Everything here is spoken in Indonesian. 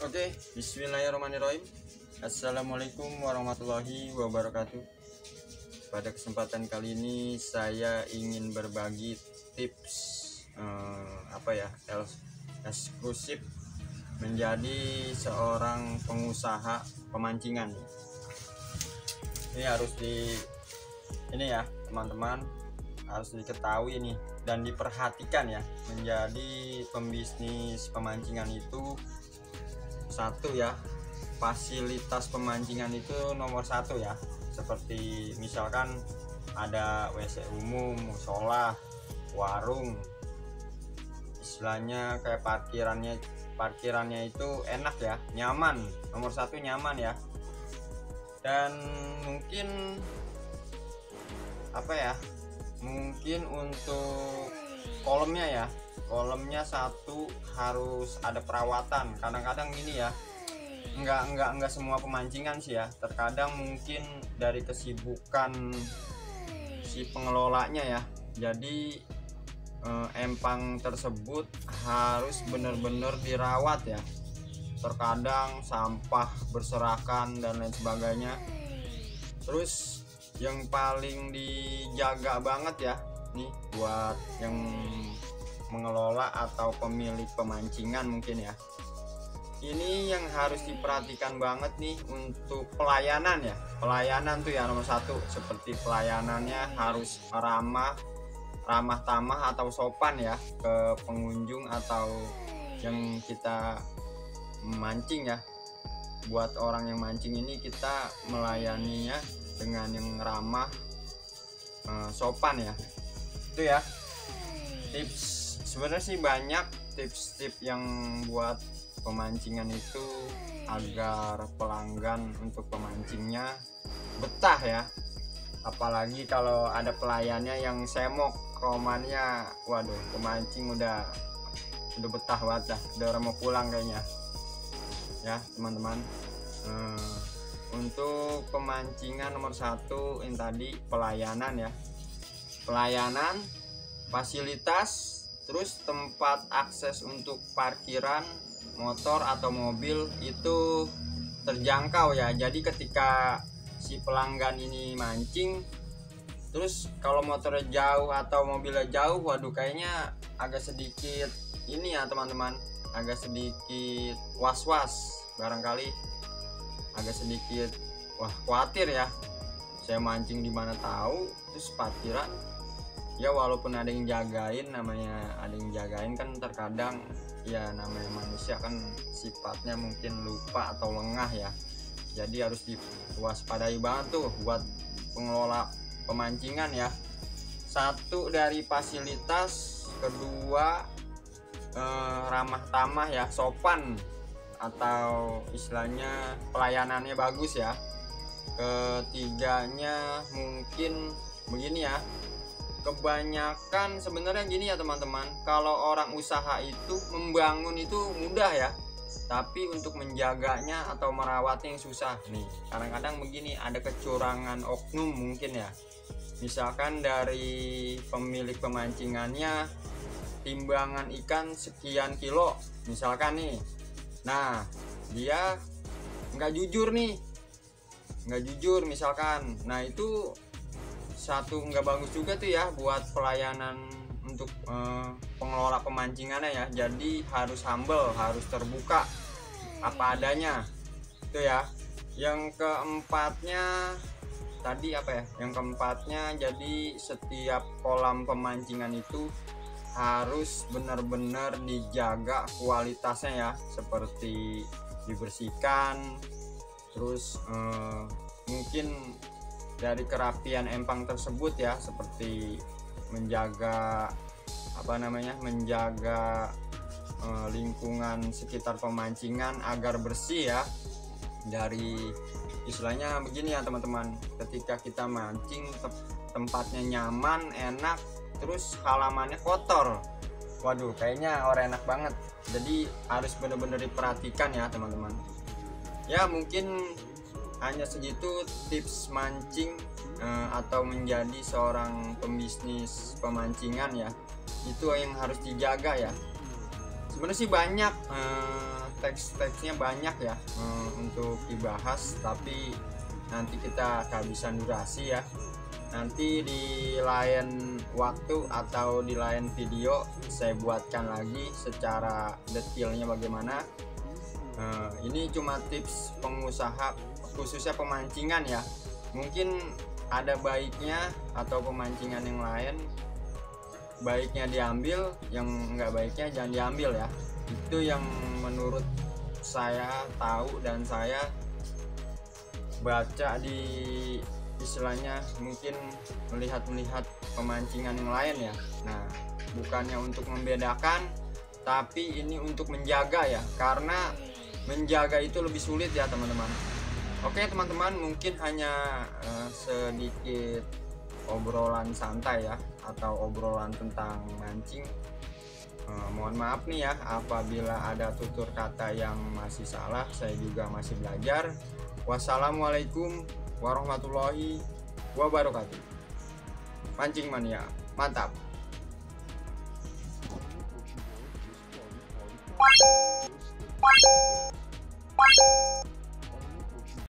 Oke, bismillahirrahmanirrahim. Assalamualaikum warahmatullahi wabarakatuh. Pada kesempatan kali ini saya ingin berbagi tips eksklusif menjadi seorang pengusaha pemancingan. Ini harus teman-teman harus diketahui nih dan diperhatikan ya. Menjadi pembisnis pemancingan itu satu ya, fasilitas pemancingan itu nomor satu ya, seperti misalkan ada WC umum, musola, warung, istilahnya kayak parkirannya itu enak ya, nyaman, nomor satu nyaman ya. Dan mungkin mungkin untuk kolamnya satu harus ada perawatan. Kadang-kadang gini ya, enggak semua pemancingan sih ya, terkadang mungkin dari kesibukan si pengelolanya ya, jadi empang tersebut harus benar-benar dirawat ya. Terkadang sampah berserakan dan lain sebagainya. Terus yang paling dijaga banget ya nih buat yang mengelola atau pemilik pemancingan mungkin ya, ini yang harus diperhatikan banget nih untuk pelayanan ya. Pelayanan tuh ya nomor satu, seperti pelayanannya harus ramah tamah atau sopan ya ke pengunjung atau yang kita memancing ya. Buat orang yang mancing ini kita melayaninya dengan yang ramah, sopan ya. Itu ya tips. Sebenarnya sih banyak tips-tips yang buat pemancingan itu agar pelanggan untuk pemancingnya betah ya. Apalagi kalau ada pelayannya yang semok romannya, waduh, pemancing udah betah banget dah, udah mau pulang kayaknya ya teman-teman. Untuk pemancingan nomor satu yang tadi pelayanan ya, pelayanan, fasilitas, terus tempat akses untuk parkiran motor atau mobil itu terjangkau ya. Jadi ketika si pelanggan ini mancing, terus kalau motornya jauh atau mobilnya jauh, waduh kayaknya agak sedikit ini ya teman-teman, agak sedikit was-was, barangkali agak sedikit khawatir ya. Saya mancing di mana tahu, terus parkiran ya, walaupun ada yang jagain, kan terkadang ya namanya manusia kan sifatnya mungkin lupa atau lengah ya. Jadi harus diwaspadai banget tuh buat pengelola pemancingan ya. Satu dari fasilitas, kedua ramah tamah ya, sopan atau istilahnya pelayanannya bagus ya. Ketiganya mungkin begini ya, kebanyakan sebenarnya gini ya teman-teman, kalau orang usaha itu membangun itu mudah ya, tapi untuk menjaganya atau merawatnya yang susah nih. Kadang-kadang begini, ada kecurangan oknum mungkin ya. Misalkan dari pemilik pemancingannya, timbangan ikan sekian kilo misalkan nih, nah dia nggak jujur misalkan. Nah itu satu nggak bagus juga tuh ya buat pelayanan untuk pengelola pemancingannya ya. Jadi harus humble, harus terbuka apa adanya itu ya. Yang keempatnya tadi jadi setiap kolam pemancingan itu harus benar-benar dijaga kualitasnya ya, seperti dibersihkan, terus mungkin dari kerapian empang tersebut ya, seperti menjaga lingkungan sekitar pemancingan agar bersih ya. Dari istilahnya begini ya teman-teman, ketika kita mancing tempatnya nyaman, enak, terus halamannya kotor, waduh kayaknya orang enak banget. Jadi harus benar-benar diperhatikan ya teman-teman ya. Mungkin hanya segitu tips mancing atau menjadi seorang pembisnis pemancingan ya, itu yang harus dijaga ya. Sebenarnya sih banyak teks-teksnya banyak ya untuk dibahas, tapi nanti kita kehabisan durasi ya. Nanti di lain waktu atau di lain video saya buatkan lagi secara detailnya bagaimana. Ini cuma tips pengusaha khususnya pemancingan ya. Mungkin ada baiknya atau pemancingan yang lain baiknya diambil, yang enggak baiknya jangan diambil ya. Itu yang menurut saya tahu dan saya baca di istilahnya, mungkin melihat pemancingan yang lain ya. Nah, bukannya untuk membedakan, tapi ini untuk menjaga ya, karena menjaga itu lebih sulit ya teman-teman. Oke teman-teman, mungkin hanya sedikit obrolan santai ya, atau obrolan tentang mancing. Mohon maaf nih ya apabila ada tutur kata yang masih salah, saya juga masih belajar. Wassalamualaikum warahmatullahi wabarakatuh. Pancing mania, mantap.